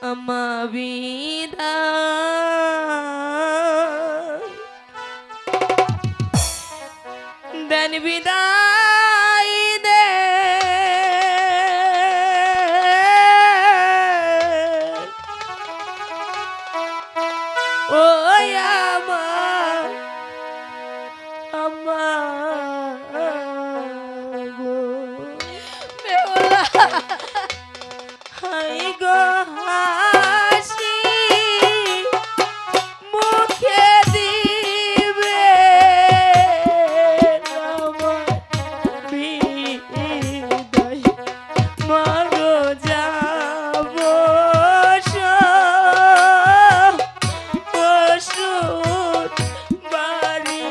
अम्मा विदा देन विदाई दे ओ अम्मा गो हाय गो हासि मुखे दिबे बिदाय मागो जाबो ওষুধ বাড়ি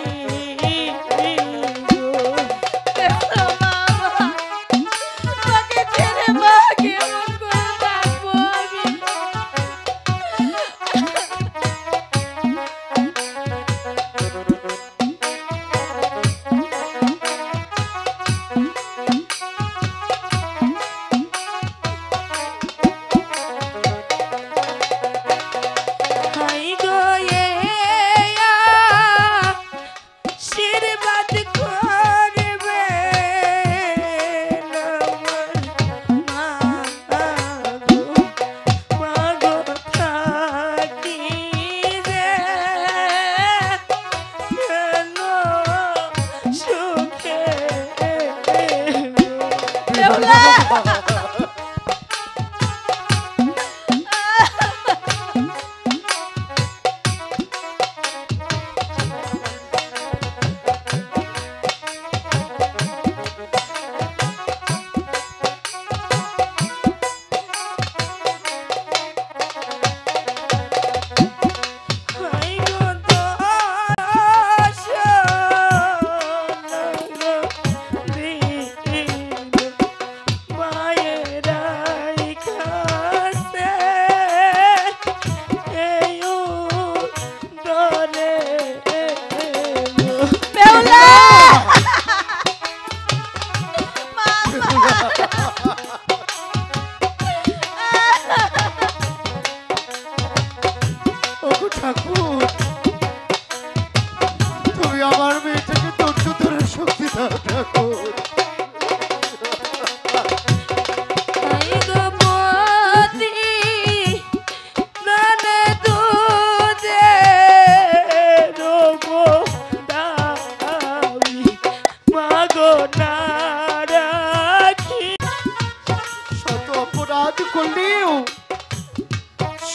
ঠাকুর তুমি আমার মেয়েটাকে ধৈর্য ধরে শক্তি দাও ঠাকুর। শত অপরাধ করলেও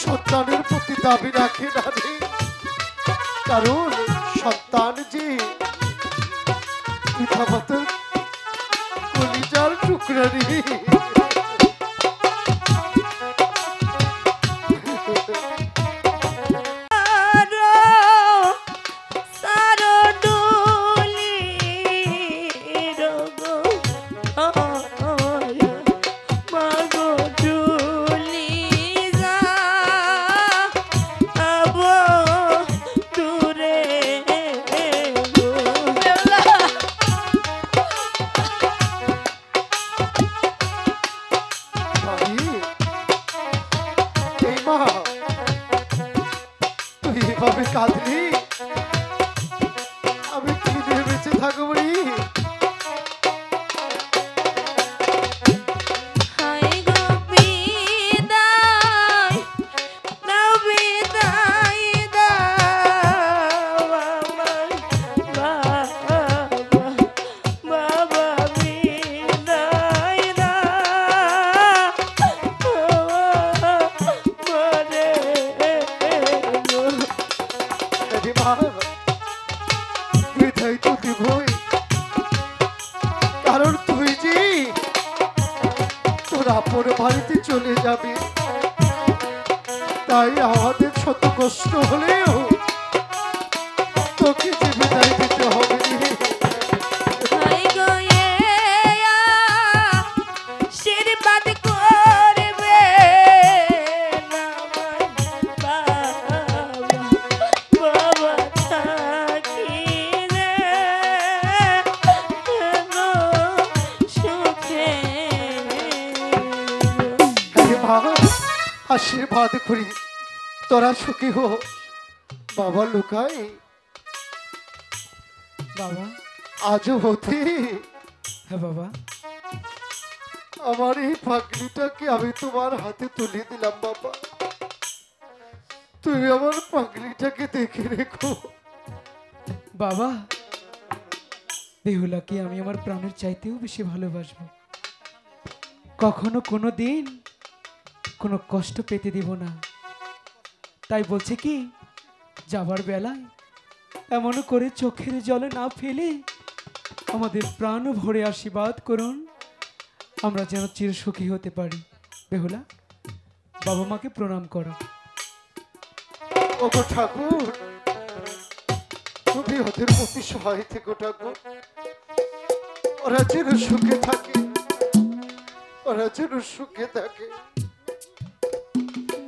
সন্তানের প্রতি দাবি রাখে না রে, কারণ সন্তান যে পিতামাতার কলিজার টুকরা রে। তুই এভাবে কাঁদলি আমি কি নিয়ে বেঁচে থাকবো রে? কারণ তুই যে তোর আপন বাড়িতে চলে যাবি, তাই আমাদের শত কষ্ট হলেও তোকে যে বিদায় দিতে হবে। আশীর্বাদ আশীর্বাদ করি তোরা সুখী হো। বাবা লুকাই বাবা। আজও হতে হ্যাঁ বাবা। আমার এই পাগলিটাকে আমি তোমার হাতে তুলে দিলাম বাবা। তুমি আমার পাগলিটাকে দেখে রেখো বাবা। বেহুলাকে আমি আমার প্রাণের চাইতেও বেশি ভালোবাসবো। কখনো কোনো দিন কোনো কষ্ট পেতে দিব না। তাই বলছে কি যাবার বেলায় এমন করে চোখের জলে না ফেলে আমাদের প্রাণ ভরে আশীর্বাদ করুন, আমরা যেন চির সুখী হতে পারি। বেহুলা, বাবা মাকে প্রণাম করো। ওগো ঠাকুর, তুমি ওদের প্রতি সহায় থেকো ঠাকুর। ওরা যেন সুখে থাকে, ওরা যেন সুখে থাকে।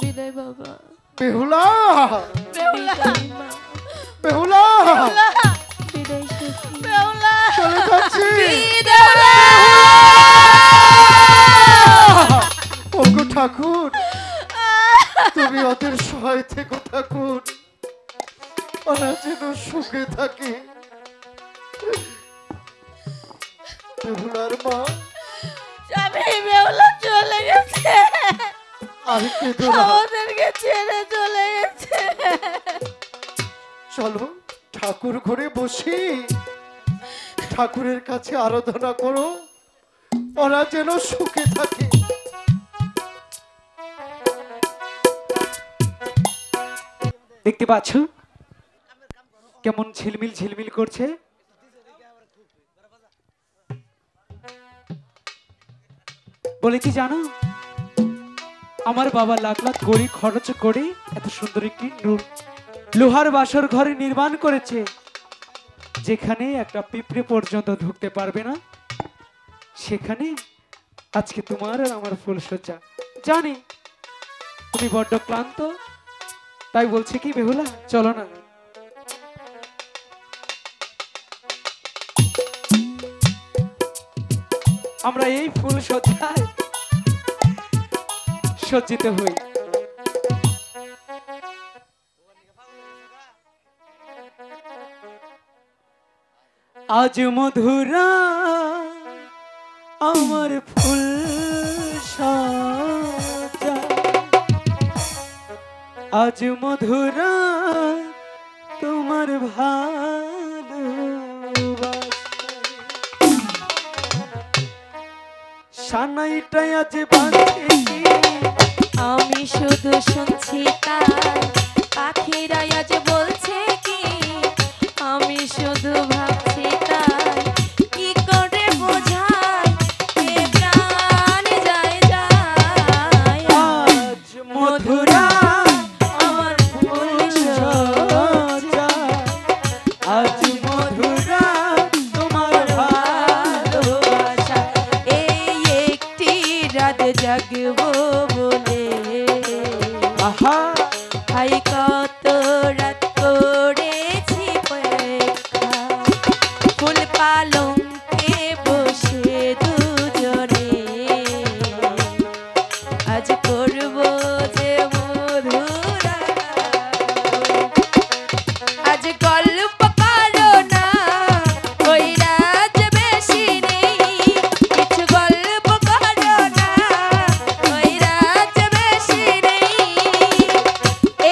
বিদায় বাবা। বেহুলা, বেহুলা মা। বেহুলা, বিদায় সখী। বেহুলা চলে যাচ্ছি। বেহুলা। ওগো ঠাকুর, তুমি ওদের সহায় থেকো ঠাকুর। ওরা যেন সুখে থাকে। বেহুলার মা, স্বামী বেহুলা চলে গেছে, আর কেঁদো না। আমাদেরকে ছেড়ে চলে গেছে। চলো ঠাকুর ঘরে বসি, ঠাকুরের কাছে আরাধনা করো, ওরা যেন সুখে থাকে। দেখতে পাচ্ছ কেমন ঝিলমিল ঝিলমিল করছে। বলে কি জানো, আমার বাবা লাখ লাখ কোটি খরচ করে এত সুন্দর একটি লোহার বাসর ঘরে নির্মাণ করেছে, যেখানে একটা পিঁপড়ে পর্যন্ত ঢুকতে পারবে না। সেখানে আজকে তোমার আর আমার ফুলসজ্জা। জানি তুমি বড্ড ক্লান্ত, তাই বলছে কি বেহুলা চলো না। আমরা এই ফুল সজ্জায় সজ্জিত হই। আজ মধুরা আমার ফুল সজ্জা, আজ মধুরা তোমার সানাইটাই আজ বাজে কি, আমি শুধু শুনছি তাই, পাখিরা আজ বলছে কি, আমি শুধু ভাবছি তাই, কি করে বোঝাই এ প্রাণ যায় যায়। আজ মধুরা আমার ফুল সজ্জা, আজ মধুরা তোমার ভালোবাসা, এই একটি রাত জাগবো বলে, আহা হাই কত রাত করেছি অপেক্ষা, ফুল পালঙ্কে বসে দুজনে, আজ করবো যে মধুরা, আজ গল্প করো না, ওই রাত বেশি নেই, কিছু গল্প করো না, ওই রাত বেশি নেই,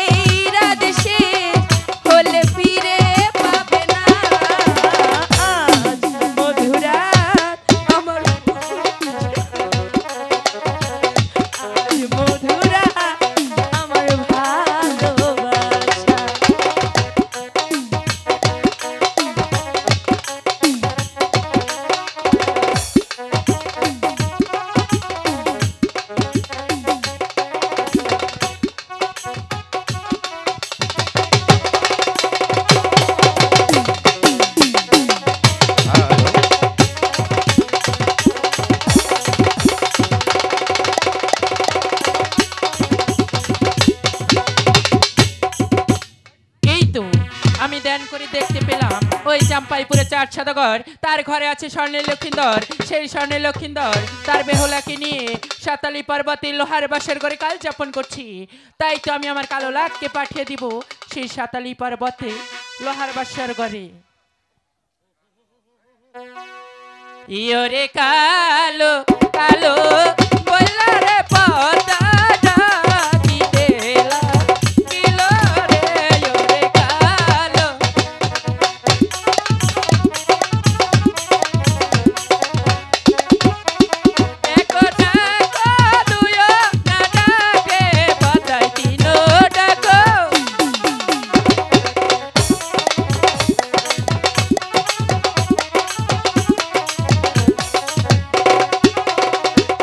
এই রাত শেষ হলে ফিরে পাবে না, আজ মধুরা আমার, আজ মধুরা আমার ভালোবাসা। এই তো আমি ধ্যান করে দেখতে পেলাম ওই চাম্পাইপুরে চার সদাগর তার ঘরে আছে স্বর্ণের লক্ষিন্দর। সেই স্বর্ণের লক্ষিন্দর তার বেহুলাকে নিয়ে সাতালি পর্বতে লোহার বাসর ঘরে কাল যাপন করছি। তাই তো আমি আমার কালো লাখকে পাঠিয়ে দিব সেই সাতালি পর্বতে লোহার বাসর ঘরে। ইয়োরে কালো কালো বললা রে পতা ডাকি দেলা কিলো রে ইয়োরে কালো। एको ডাকো দুয়ো না ডাকে পতাই তিনো ডাকো।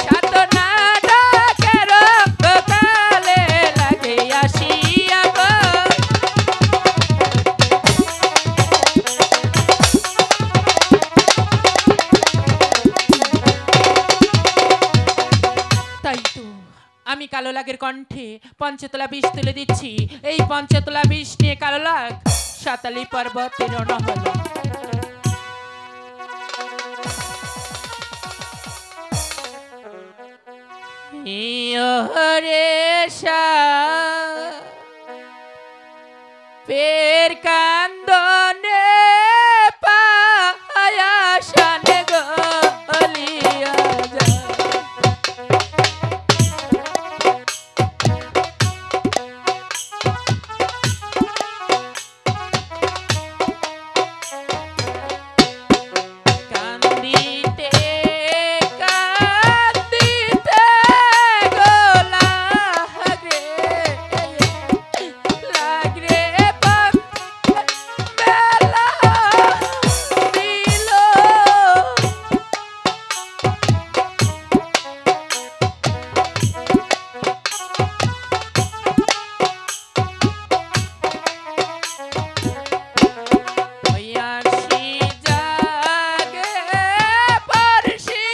সাত না ডাকে রক্ত কালে লাগে আসিয়া গো। তাই তো আমি কালো লাগের কণ্ঠে পঞ্চতলা বিষ তুলে দিচ্ছি। এই পঞ্চতলা বিষ নিয়ে কালো লাগ সাতালি পর্বতে রওনা হলো। ইয়োরে পের কান্দনে পায়া শানে গলিয়া যায়। কান্দিতে কান্দিতে গোলা রে লাগরে পাক মেলা দিল। ওয়াসি জাগে পরশি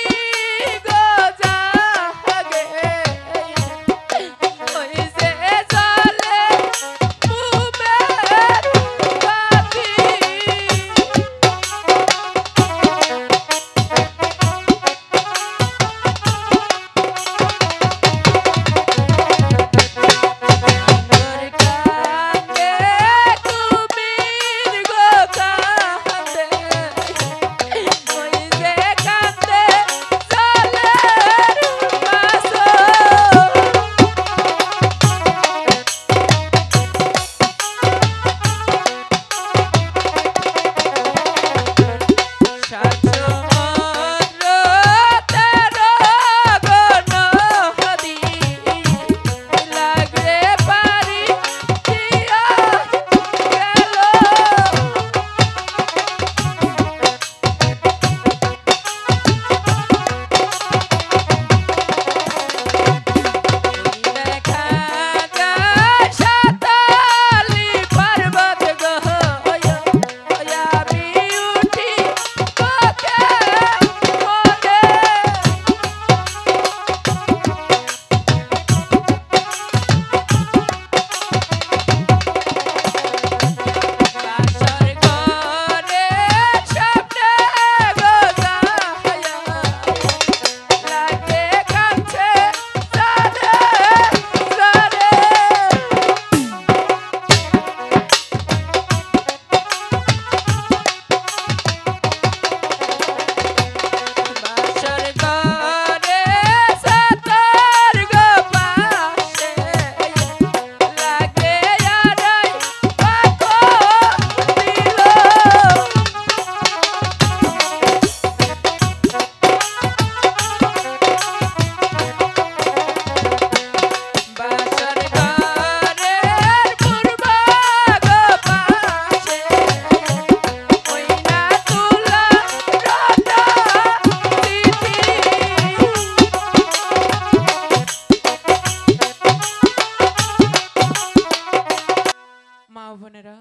গো জাগে ওই যে জলে মুমের বাতি। আন্দর কান্দে কুমির গো কান্দে ওই যে কান্দে জলের মাছ। সাতসমুদ্র তেরো গো নদী লাগরে পারি দিয়া গেল। দেখা যায় সাতালি পর্বত গো আমি উঠি তোকে মনে। বাসর ঘরে স্বপ্নে গো যায়া লাগে কাছে জানে জানে। বাসর ঘরে সাতার গো পাশে লাগে আড়াই পাখো দিল। বাসর ঘরের পূর্ব গো পাশে ওই না তুলা রাধা দিদি। মা ও বোনেরা,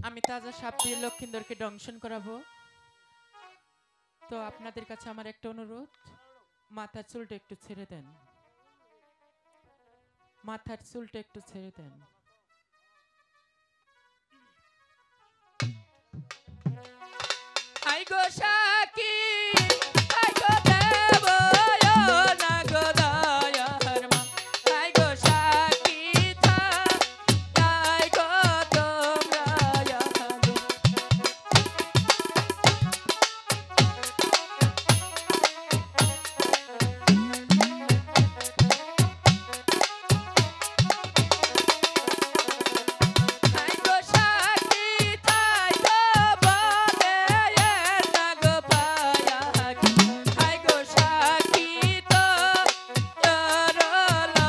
আমি তাজা সাপ দিয়ে লক্ষিন্দরকে দংশন করাবো। তো আপনাদের কাছে আমার একটা অনুরোধ, মাথার চুলটা একটু ছেড়ে দেন, মাথার চুলটা একটু ছেড়ে দেন। হাই গো সাকি হাই গো দেব না গো দয়ার মা হাই গো সাকি হাই গো তোমরা হাই গো সাকি হাই গো বলে না গো পায়া হাই গো সাকি তো লতায়া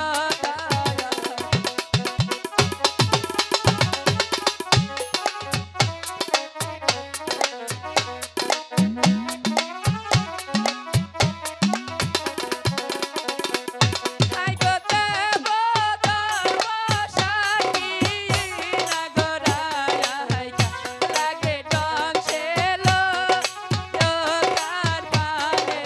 হাই গো দেব ধর্ম সাকি না গো রায়া হাই লাগে ডং ছেলো কার পানে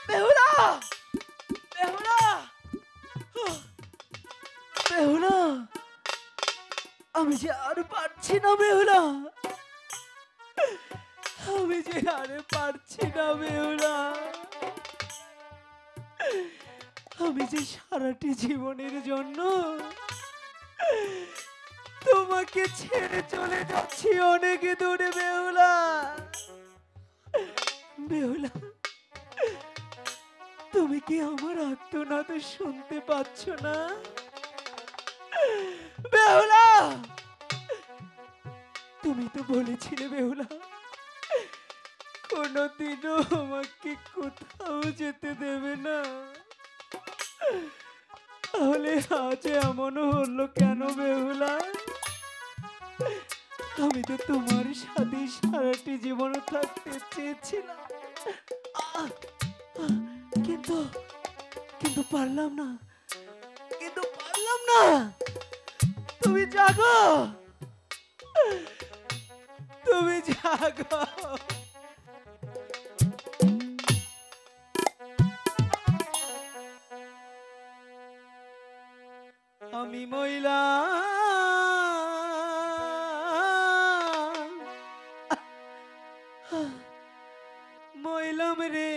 বেহুলা বেহুলা বেহুলা আমি যে আর পারছি না বেহুলা আমি যে আর পারছি না বেহুলা আমি যে সারাটি জীবনের জন্য তোমাকে ছেড়ে চলে যাচ্ছি অনেক দূরে বেহুলা বেহুলা তুমি কি আমার আর্তনাদ শুনতে পাচ্ছ না বেহুলা তুমি তো বলেছিলে বেহুলা কোনোদিনও আমাকে কোথাও যেতে দেবে না তাহলে আজ এমনও হলো কেন বেহুলা আমি তো তোমার সাথে সারাটি জীবন থাকতে চেয়েছিলাম কিন্তু কিন্তু পারলাম না তুমি জাগো আমি মহিলা মইলাম রে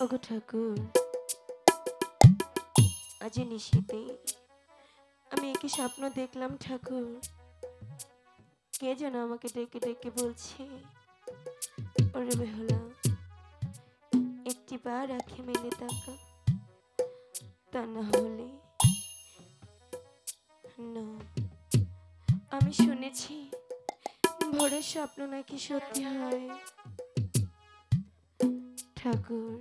ওগো ঠাকুর, আজ নিশীতে আমি একই স্বপ্ন দেখলাম ঠাকুর। কে যেন আমাকে ডেকে ডেকে বলছে, ওরে বেহুলা, একটি বার আঁখি মেলে তাকা, তা না হলে না। আমি শুনেছি ভোরের স্বপ্ন নাকি সত্যি হয়। ঠাকুর,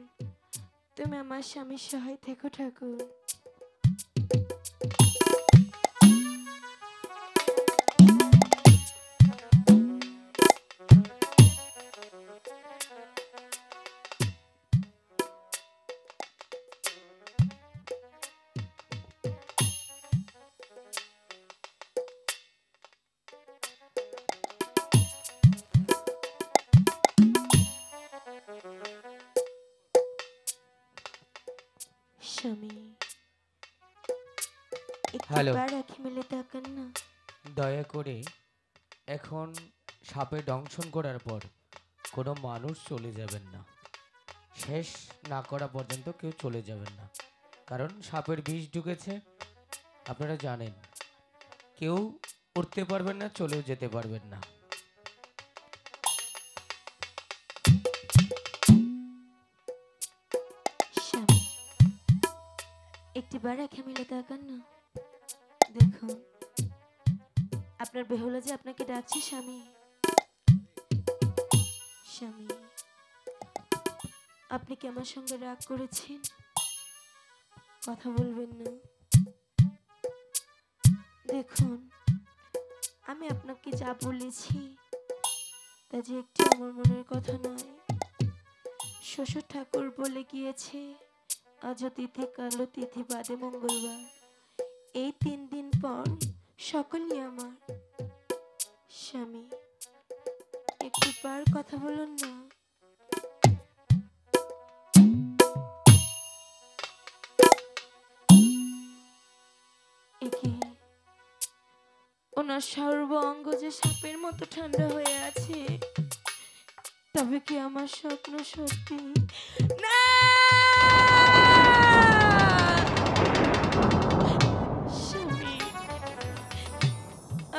তুমি আমার স্বামীর সহায় থেকো ঠাকুর। স্বামী, হ্যালো। একবার আঁখি মেলে তাকান না। দয়া করে এখন সাপে দংশন করার পর কোনো মানুষ চলে যাবেন না, শেষ না করা পর্যন্ত কেউ চলে যাবেন না, কারণ সাপের বিষ ঢুকেছে। আপনারা জানেন, কেউ উঠতে পারবেন না, চলেও যেতে পারবেন না। স্বামী, একটিবার আঁখি মেলে তাকান না। দেখুন, আপনার বেহুলা যে আপনাকে ডাকছে স্বামী। স্বামী, আপনি কি আমার সঙ্গে রাগ করেছেন? কথা বলবেন না। দেখুন, আমি আপনাকে যা বলেছি তা যে একটু আমার মনের কথা নয়। শ্বশুর ঠাকুর বলে গিয়েছে, আজ তিথি কালো তিথি বাদে মঙ্গলবার, এই 3 দিন পর সকলই আমার। স্বামী, একটু বার কথা বলুন না। একে ওনার সর্ব অঙ্গ যে সাপের মতো ঠান্ডা হয়ে আছে, তবে কি আমার স্বপ্ন সত্যি? না! স্বামী,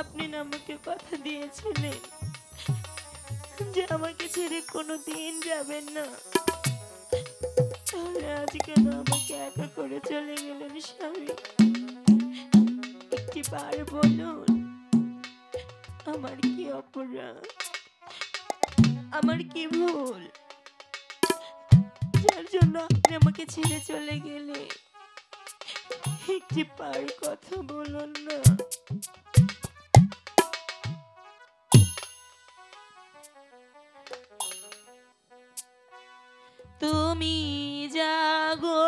আপনি না আমাকে কথা দিয়েছিলেন যে আমাকে ছেড়ে কোনোদিন যাবেন না, তাহলে আজ কেন আমাকে একা করে চলে গেলেন স্বামী? একটি বার বলুন, আমার কি অপরাধ, আমার কি ভুল, যার জন্য আপনি আমাকে ছেড়ে চলে গেলে? একটি বার কথা বলুন না। তুমি জাগো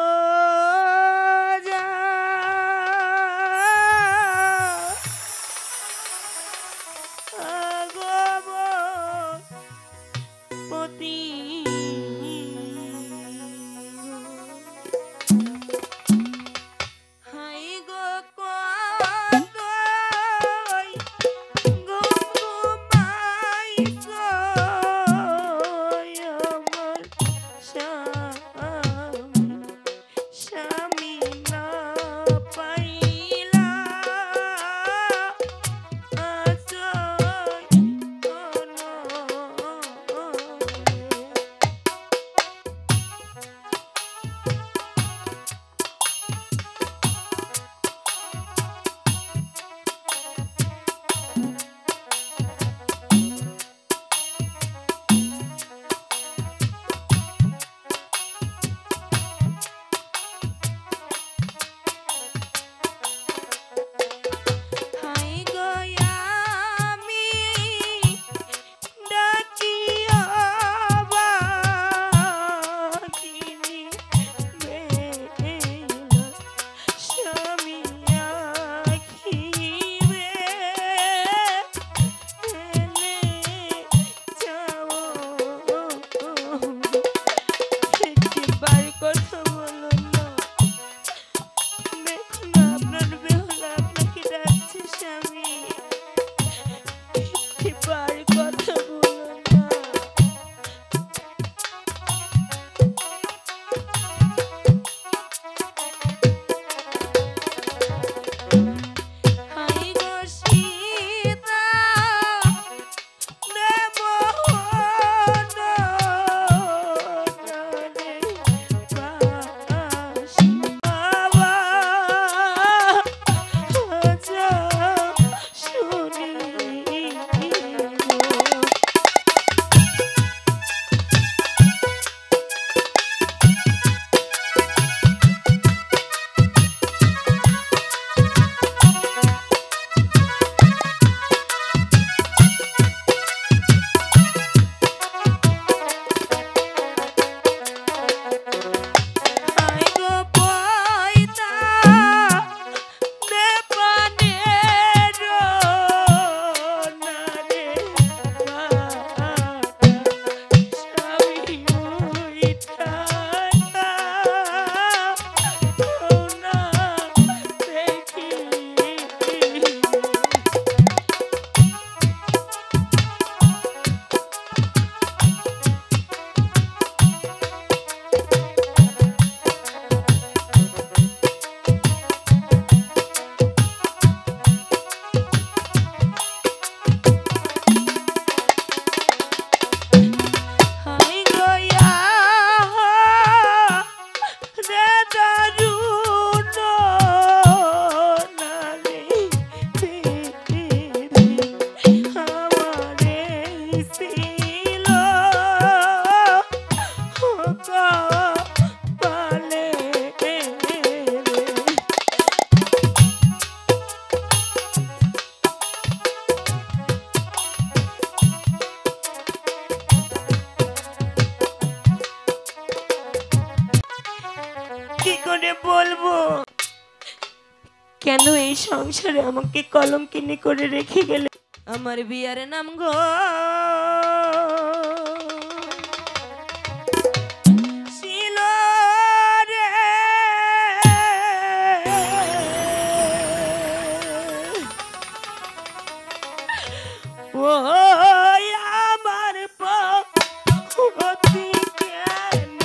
করে বলবো কেন এই সংসারে আমাকে কলঙ্কিনী করে রেখে গেলে? আমার বিয়ার নাম গো ছিল রে। ও আমার পতি কেন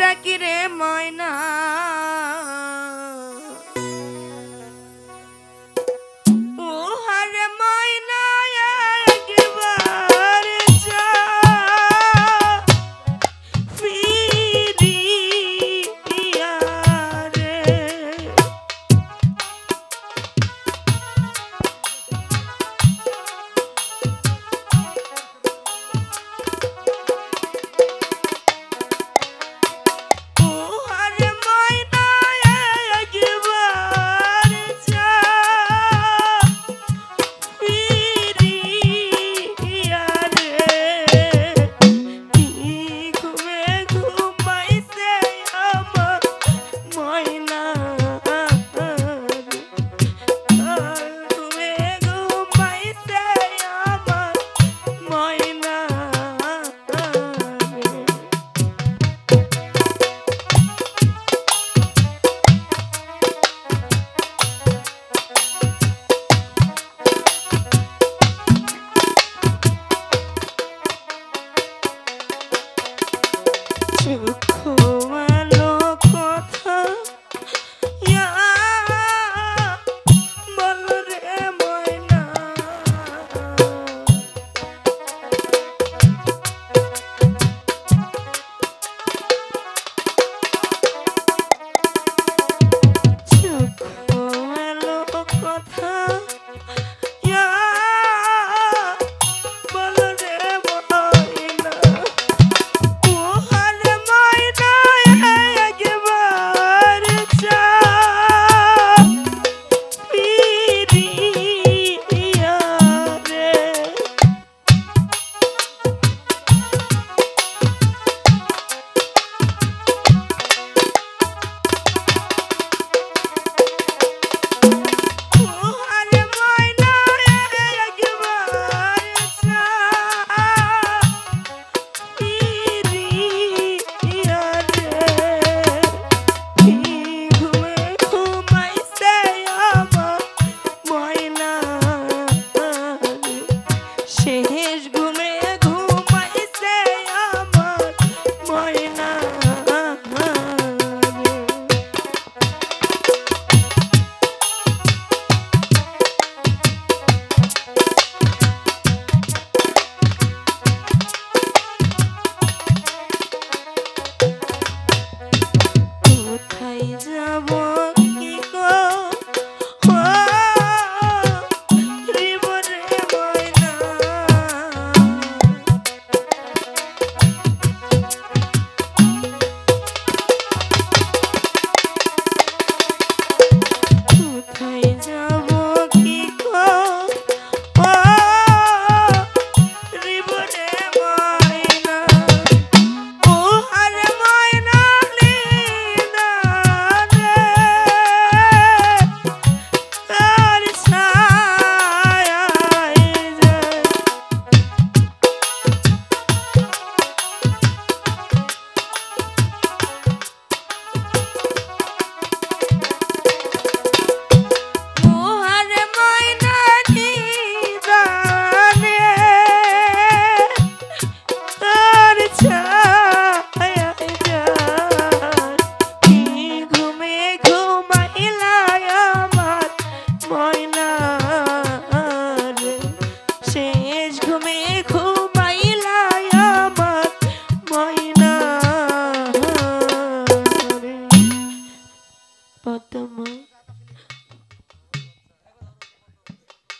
ডাকি রে ময়না ও হারে ময়না একবার যা ফিরিয়া রে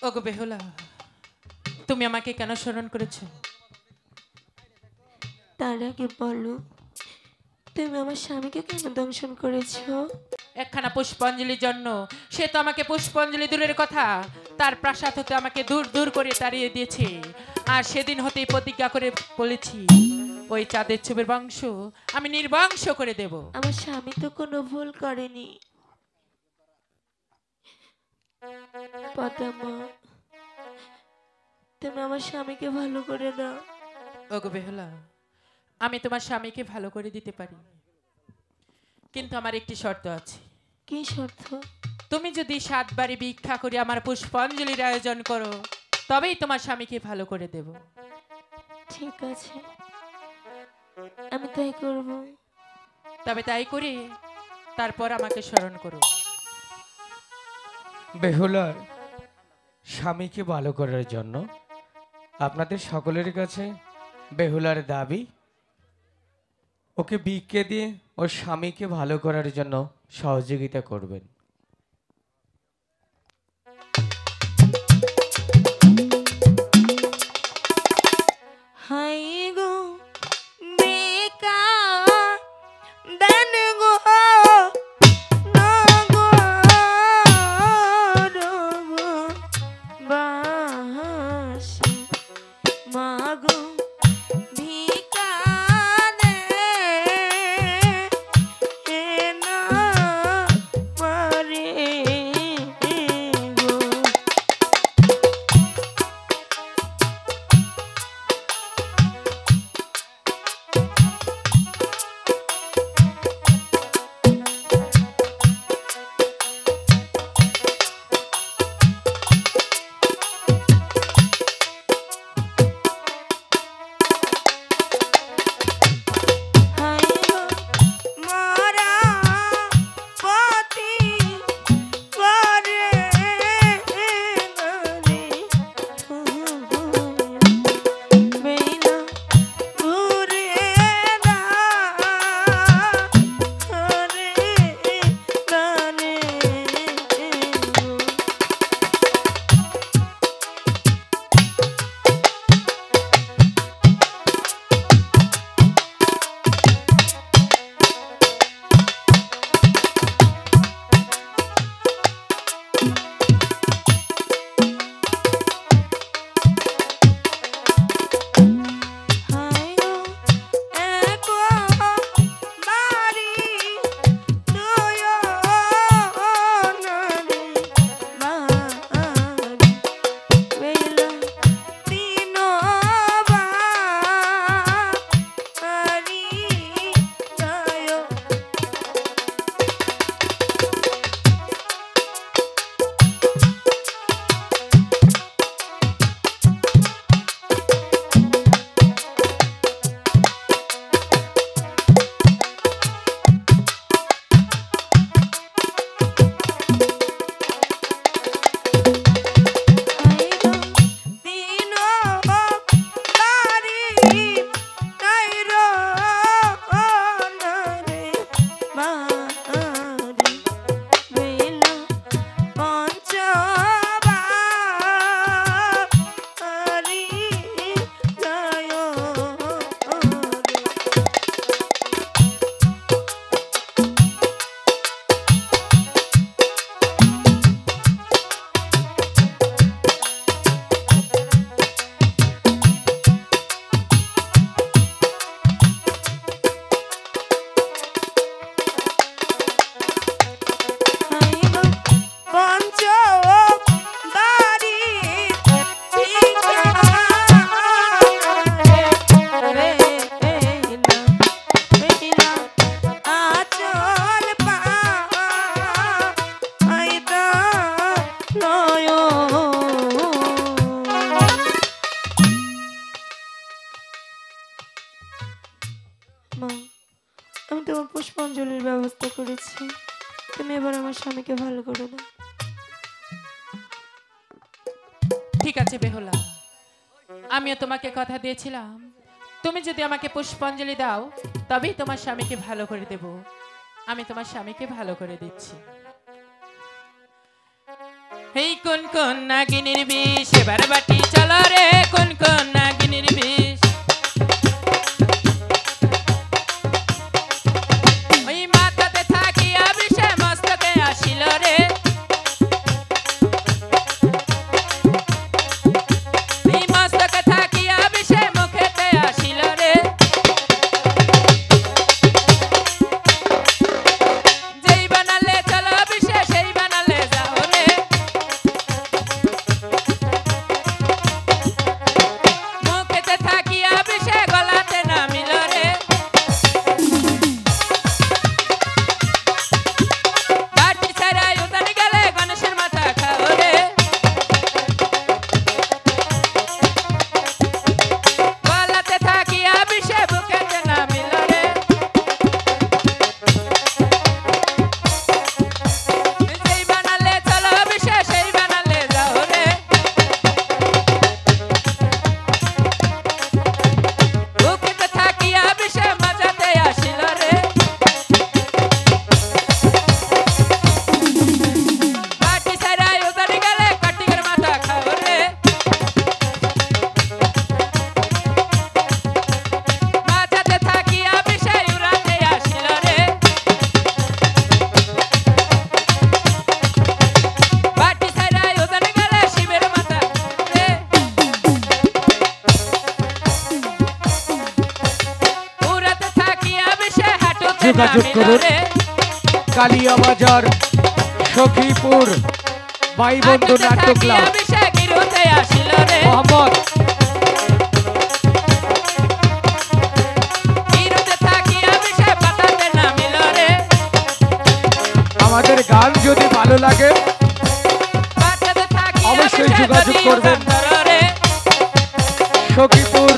ওগো বেহুলা, তুমি আমাকে কেন স্মরণ করেছো? তার আগে বলো, তুমি আমার স্বামীকে কেন দংশন করেছো? একখানা পুষ্পাঞ্জলির জন্য। সে তো আমাকে পুষ্পাঞ্জলি দূরের কথা, তার প্রাসাদ হতে আমাকে দূর দূর করে তাড়িয়ে দিয়েছে। আর সেদিন হতেই প্রতিজ্ঞা করে বলেছি, ওই চাঁদের ছবির বংশ আমি নির্বংশ করে দেব। আমার স্বামী তো কোনো ভুল করেনি পদ্মা, তুমি আমার স্বামীকে ভালো করে দাও। ওগো বেহুলা, আমি তোমার স্বামীকে ভালো করে দিতে পারি, কিন্তু আমার একটি শর্ত আছে। কি শর্ত? তুমি যদি 7 বারে ভিক্ষা করে আমার পুষ্পাঞ্জলির আয়োজন করো, তবেই তোমার স্বামীকে ভালো করে দেব। ঠিক আছে, আমি তাই করব। তবে তাই করে তারপর আমাকে স্মরণ করো। বেহুলার স্বামীকে ভালো করার জন্য আপনাদের সকলের কাছে বেহুলার দাবি ওকে ভিক্ষে দিয়ে ওর স্বামীকে ভালো করার জন্য সহযোগিতা করবেন। হাই গো বেকার দেন গো নগো রগো বাসি মাগো ভিকানে এ না মারে গো। হাই গো মরা পতি করে নরে বেলা ঘুরে না হরে নানে গো। হাই গো একো বাড়ি দুয় নরে বাড়ি বেলা তিন বাড়ি যায়। হাই গো তিন বাড়ি নাইর নরে বাড়ি বেলা পঞ্চ বাড়ি যায় রে। হাই গো পঞ্চ বাড়ি ভিকারে বেলা বেলা আচল পাইতা নয়। মা, আমি তোমার পুষ্পাঞ্জলির ব্যবস্থা করেছি, তুমি এবার আমার স্বামীকে ভালো করে দাও। ঠিক আছে বেহুলা, আমিও তোমাকে কথা দিয়েছিলাম তুমি যদি আমাকে পুষ্পাঞ্জলি দাও তবেই তোমার স্বামীকে ভালো করে দেব। আমি তোমার স্বামীকে ভালো করে দিচ্ছি। এই কোন কোন নাগিনীর বিষ এবার বাটি চলো রে, কোন কোন নাগিনীর বিষ। ওই মাথাতে থাকিয়া বিষে মস্তকে আসিল রে, এই মস্তকে থাকিয়া বিষে মুখেতে আসিল রে। যেই বানালে চলো বিষে সেই বানালে যাও রে। মুখেতে যোগাযোগ করুন। কালিয়াবাজার সখীপুর ভাই বন্ধু নাট্য ক্লাব মোহাম্মদ আমাদের গান যদি ভালো লাগে অবশ্যই যোগাযোগ করবেন। সখীপুর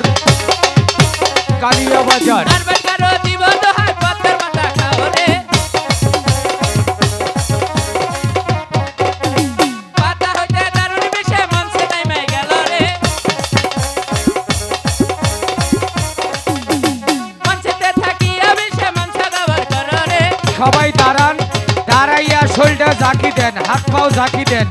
কালিয়াবাজার সবাই দাঁড়ান, দাঁড়াইয়া শোলটা ঝাঁকি দেন, হাত পাও ঝাঁকি দেন।